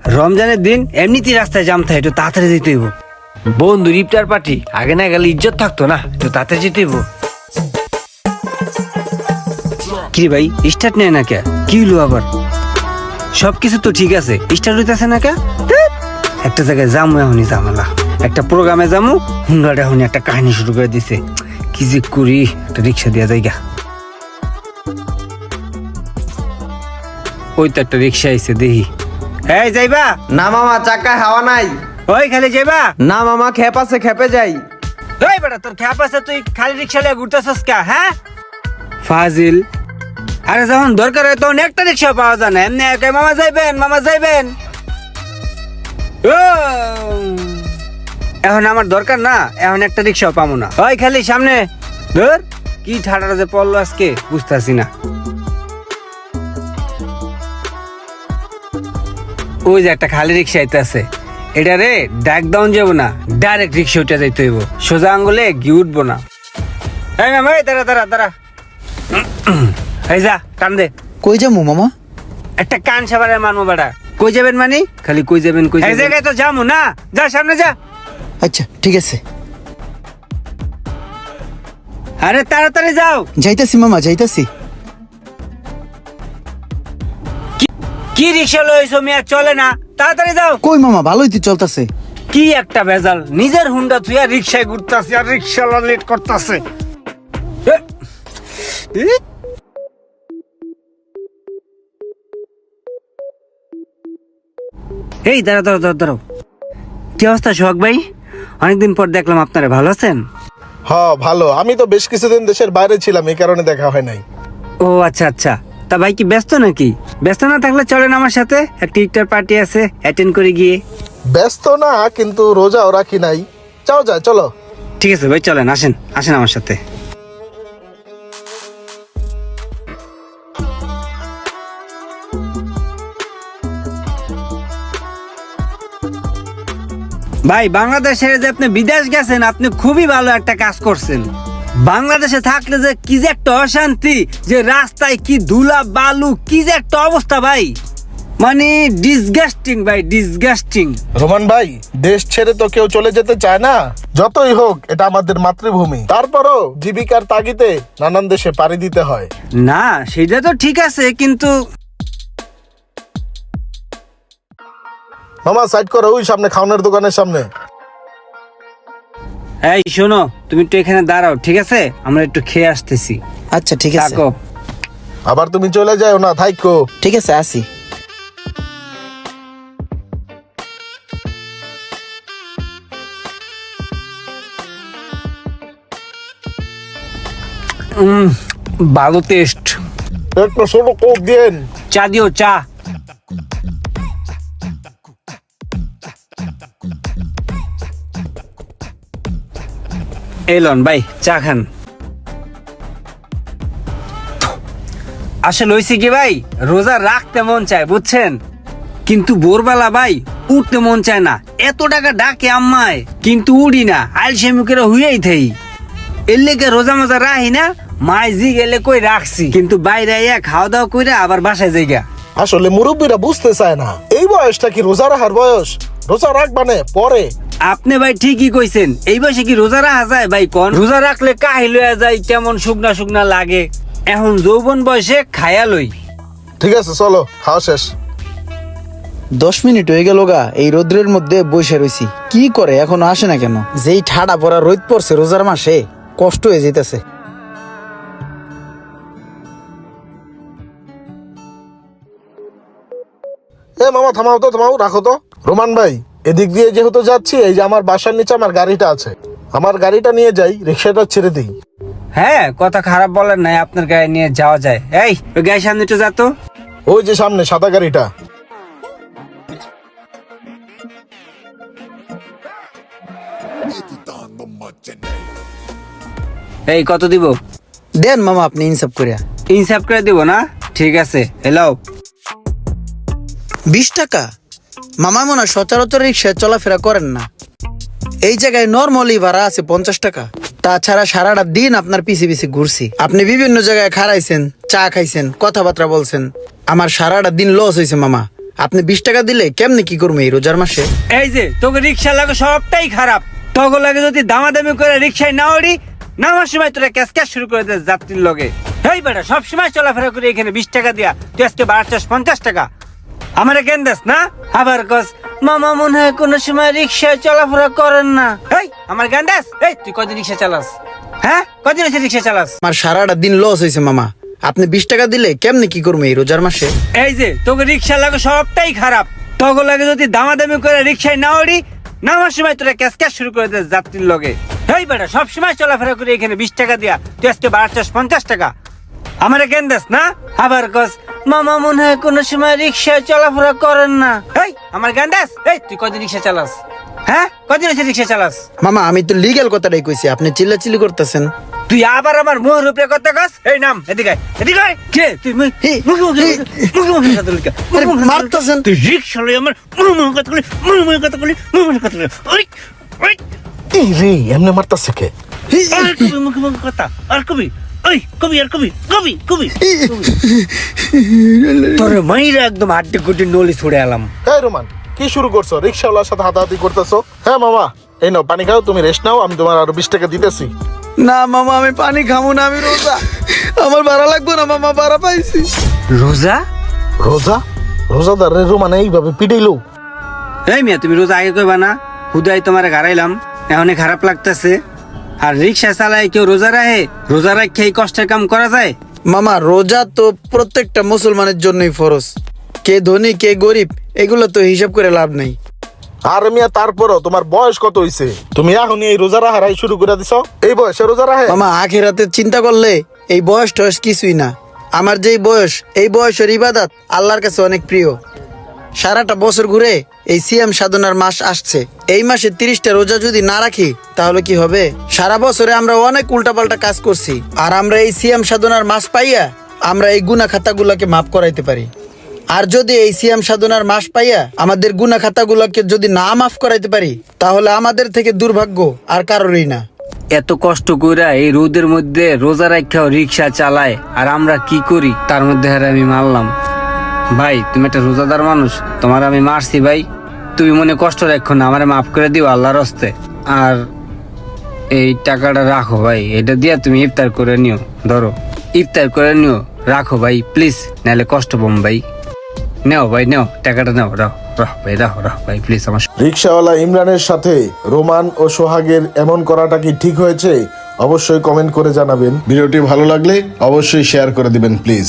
রমজানের দিন এমনিতেই রাস্তায় জাম থাকে, একটু তাড়াতাড়ি যেতে হইব। বন্ধুর ইফতার পার্টি, আগে না গেলে ইজ্জত থাকতো না, একটু তাড়াতাড়ি যেতে হইব। কি ভাই স্টার্ট নেয় না কে? কি হলো আবার? সবকিছু তো ঠিক আছে, স্টার্ট হইতেছে না কে? একটা জায়গায় যামু, এখনই ঝামেলা। একটা প্রোগ্রামে যামু, হুন্ডাটা এখনই একটা কাহিনী শুরু করে দিছে। কি যে করি, একটা রিক্সা দিয়া যাইগা। ওই তো একটা রিক্সা আইছে, দেখি। এই যাইবা? না মামা, চাকায় হাওয়া নাই। ওই খালি যাইবা? না মামা, খেপ আছে, খেপে যাই। ওই বেটা, তোর খ্যাপ আছে, তুই খালি রিক্সা নিয়ে ঘুরতেছস কা? হ্যাঁ ফাজিল। আরে যখন দরকার হয় তখন একটা রিক্সা পাওয়া যায় না। এমনি একা মামা যাইবেন, মামা যাইবেন। ও এখন আমার দরকার না, এখন একটা রিক্সাও পাবো না। ওই খালি সামনে ধর। কি ঠাডাটা যে পড়লো আজকে বুঝতেছি না। ওই যে একটা খালি রিক্সা আইতেছে, এটা রে ডাক ডাউন যাবো না, ডাইরেক্ট রিক্সা উঠে যাইতে হইব। সোজা আঙ্গুলে গিয়ে উঠবো না। এই মামা, এই দাঁড়া দাঁড়া দাঁড়া। এই যা, কান দে। কই যামু মামা? একটা কান সাবারে মানবো বেটা। কই যাবেন মানে? খালি কই যাবেন কই যাবেন। এই জায়গায় তো যামু না, যা সামনে যা। আচ্ছা ঠিক আছে, আরে তাড়াতাড়ি যাও। যাইতাছি মামা, যাইতাছি। কি রিক্সা লইছো মিয়া, চলে না, তাড়াতাড়ি যাও। কই মামা, ভালোই তো চলতেছে। কি একটা ভেজাল, নিজের হুন্ডা থুইয়া রিক্সায় ঘুরতাছি আর রিক্সাওয়ালা লেট করতাছে। এই দাঁড়া দাঁড়া দাঁড়া দাঁড়াও। কি অবস্থা সোহাগ ভাই? অনেকদিন পর দেখলাম আপনারা, ভালো আছেন? হ্যাঁ ভালো। আমি তো বেশ কিছুদিন দেশের বাইরে ছিলাম, এই কারণে দেখা হয় নাই। ও আচ্ছা আচ্ছা। তা ভাই কি ব্যস্ত নাকি? ব্যস্ত না থাকলে চলেন আমার সাথে, একটা ইফতার পার্টি আছে, অ্যাটেন্ড করে গিয়ে। ব্যস্ত না, কিন্তু রোজাও রাখি নাই। যাও যায়, চলো। ঠিক আছে ভাই, চলেন, আসেন আসেন আমার সাথে। ভাই বাংলাদেশে যে আপনি বিদেশ গেছেন, আপনি খুবই ভালো একটা কাজ করছেন। বাংলাদেশে থাকলে যে কি যে একটা অশান্তি, যে রাস্তায় কি ধুলা বালু, কি যে একটা অবস্থা ভাই, মানে ডিসগাস্টিং ভাই, ডিসগাস্টিং। রোমান ভাই, দেশ ছেড়ে তো কেউ চলে যেতে চায় না। যতই হোক, এটা আমাদের মাতৃভূমি। তারপরও জীবিকার তাগিদে নানান দেশে পাড়ি দিতে হয়। না সেটা তো ঠিক আছে, কিন্তু মামা সাইড করো, ওই সামনে খাওয়ানোর দোকানের সামনে। এই শোনো, তুমি একটু এখানে দাঁড়াও, ঠিক আছে? আমরা একটু খেয়ে আসতেছি। আচ্ছা ঠিক আছে, থাকো। আবার তুমি চলে যাও না, থাইকো। ঠিক আছে, আসি। ভালো টেস্ট। একটু ছোট কোক দিন। চা দিও, চা। এলন ভাই, চা খান। আসলে হয়েছে কি ভাই, রোজা রাখতে মন চায় বুঝছেন, কিন্তু ভোরবেলা ভাই উঠতে মন চায় না। এত টাকা ডাকে আম্মায়, কিন্তু উড়ি না, আলসেমিকেরা হুইয়াই থাই। এর লেগে রোজা মজা রাহি না। মাই জি গেলে কই রাখছি, কিন্তু বাইরে আইয়া খাওয়া দাওয়া কইরা আবার বাসায় যাইগা। আসলে মুরব্বীরা বুঝতে চায় না, এই বয়সটা কি রোজা রাখার বয়স? রোজা রাখবানে পরে। আপনি ভাই ঠিকই কইছেন, এই বয়সে কি রোজা রাখা যায় ভাই? কোন রোজা রাখলে কাহিল হয়ে যায়, কেমন শুকনা শুকনা লাগে। এখন যৌবন বয়সে খায়া লই। ঠিক আছে চলো, খাওয়া শেষ। 10 মিনিট হয়ে গেল গা, এই রোদ্রের মধ্যে বসে রয়েছি। কি করে এখনো আসে না কেন? যেই ঠাডা পড়া রোদ পড়ছে রোজার মাসে, কষ্ট হয়ে যেতেছে। এ মামা থামাও তো, থামাও, রাখো তো। রোমান ভাই, এদিক দিয়ে যেহেতু যাচ্ছি, এই যে আমার বাসার নিচে আমার গাড়িটা আছে, আমার গাড়িটা নিয়ে যাই, রিক্সাটা ছেড়ে দিই। হ্যাঁ, কথা খারাপ বলেন নাই, আপনার গায়ে নিয়ে যাওয়া যায়। এই ওই গায়ে সামনে একটু যা তো। ওই যে সামনে সাদা গাড়িটা। এই কত দিব? দেন মামা, আপনি ইনসাফ করিয়া। ইনসাফ করে দিব না? ঠিক আছে, হ্যালো। 20 টাকা? মামা মনে হয় সচরাচর রিক্সায় চলাফেরা করেন না। এই জায়গায় নর্মালি ভাড়া আছে 50 টাকা। তাছাড়া সারাটা দিন আপনার পিছে পিছে ঘুরছি, আপনি বিভিন্ন জায়গায় খাড়াইছেন, চা খাইছেন, কথাবার্তা বলছেন। আমার সারাটা দিন লস হয়েছে মামা। আপনি 20 টাকা দিলে কেমনে কি করবো এই রোজার মাসে? এই যে তোকে রিক্সা লাগে সবটাই খারাপ, তোকে লাগে যদি দামাদামি করে রিক্সায় না ওড়ি, নামার সময় তোরা ক্যাশ ক্যাশ শুরু করে দে যাত্রীর লগে। এই বেটা সবসময় চলাফেরা করে এখানে 20 টাকা দিয়া তুই আজকে বাড়াচ্ছিস 50 টাকা, আমারে কেন দেস না? আবার কস মামা মনে হয় কোনো সময় রিক্সায় চলাফেরা করেন না। এই আমার জ্ঞান দেস, এই তুই কদিন রিক্সা চালাস? হ্যাঁ কদিন এসে রিক্সা চালাস? আমার সারাটা দিন লস হয়েছে মামা, আপনি 20 টাকা দিলে কেমনে কি করবো এই রোজার মাসে? এই যে তোকে রিক্সা লাগে সবটাই খারাপ, তোকে লাগে যদি দামাদামি করে রিক্সায় না ওড়ি, নামার সময় তোরা ক্যাশ ক্যাশ শুরু করে দে যাত্রীর লগে। এই বেটা সবসময় চলাফেরা করে এখানে 20 টাকা দিয়া তুই আজকে বাড়াচ্ছিস 50 টাকা, আমারে কেন দেস না? আবার কস মামা মনে হয় কোনো সময় রিক্সায় চলাফেরা করেন না। এই আমার জ্ঞান দেস, এই তুই কদিন রিক্সা চালাস? হ্যাঁ কদিন এসে রিক্সা চালাস? মামা আমি তো লিগ্যাল কথাটাই কইছি, আপনি চিল্লাচিল্লি করতেছেন। তুই আবার আমার মুখের উপরে কথা কস? এই নাম এদিকে আয়, এদিকে আয়। কে তুই মুখে মুখে কথা বলি? আরে মারতাছেন। তুই রিক্সা লই আমার মুখে কথা বলি, মুখে কথা বলি, মুখে কথা বলি। ওই ওই এই রে এমনি মারতাছে কে? আর কবি মুখে কথা আর কবি, ওই কবি আর কবি কবি কবি তোর মাইরা একদম আড্ডে গুড্ডি নলি ছুড়ে এলাম। এই রোমান কি শুরু করছো? রিক্সাওয়ালার সাথে হাতাহাতি করতেছো? হ্যাঁ মামা এই নাও পানি খাও, তুমি রেস্ট নাও, আমি তোমার আরো 20 টাকা দিতেছি। না মামা আমি পানি খাবো না, আমি রোজা, আমার ভাড়া লাগবে না মামা, ভাড়া পাইছি। রোজা? রোজা? রোজাদার রে রোমান এইভাবে পিটাইলো? এই মিয়া তুমি রোজা আগে কইবা না? হুদাই তোমারে গাড়াইলাম, এখন খারাপ লাগতেছে। আর রিক্সা চালায় কেউ রোজা রাখে? রোজা রাখে এই কষ্টের কাম করা যায়? মামা রোজা তো প্রত্যেকটা মুসলমানের জন্যই ফরজ, কে ধনী কে গরিব এগুলো তো হিসাব করে লাভ নেই। আর মিয়া তারপরও তোমার বয়স কত হইছে? তুমি এখনই এই রোজা রাহারাই শুরু করে দিছো? এই বয়সে রোজা রাহে? মামা আখিরাতে চিন্তা করলে এই বয়স টয়স কিছুই না, আমার যেই বয়স এই বয়সের ইবাদত আল্লাহর কাছে অনেক প্রিয়। সারাটা বছর ঘুরে এই সিয়াম সাধনার মাস আসছে, এই মাসে 30টা রোজা যদি না রাখি তাহলে কি হবে? সারা বছরে আমরা অনেক উল্টাপাল্টা কাজ করছি, আর আমরা এই সিয়াম সাধনার মাস পাইয়া আমরা এই গুনাহ খাতাগুলোকে মাফ করাইতে পারি। আর যদি এই সিয়াম সাধনার মাস পাইয়া আমাদের গুনাহ খাতাগুলোকে যদি না মাফ করাইতে পারি তাহলে আমাদের থেকে দুর্ভাগ্য আর কারোরই না। এত কষ্ট কইরা এই রোদের মধ্যে রোজা রাখাও রিক্সা চালায়, আর আমরা কি করি তার মধ্যে হারে আমি মারলাম। ভাই তুমি একটা রোজাদার মানুষ, তোমার আমি মারছি ভাই, তুমি মনে কষ্ট রাখো না, আমারে মাফ করে দিও আল্লাহর হস্তে। আর এই টাকাটা রাখো ভাই, এটা দিয়া তুমি ইফতার করে নিও, ধরো ইফতার করে নিও, রাখো ভাই প্লিজ, নাহলে কষ্ট পাম ভাই। নেও ভাই নেও, টাকাটা নেও, রাখো রাখো ভাই, রাখো রাখো ভাই প্লিজ। আমার রিক্সাওয়ালা ইমরানের সাথে রোমান ও সোহাগের এমন করাটা কি ঠিক হয়েছে? অবশ্যই কমেন্ট করে জানাবেন। ভিডিওটি ভালো লাগলে অবশ্যই শেয়ার করে দিবেন প্লিজ।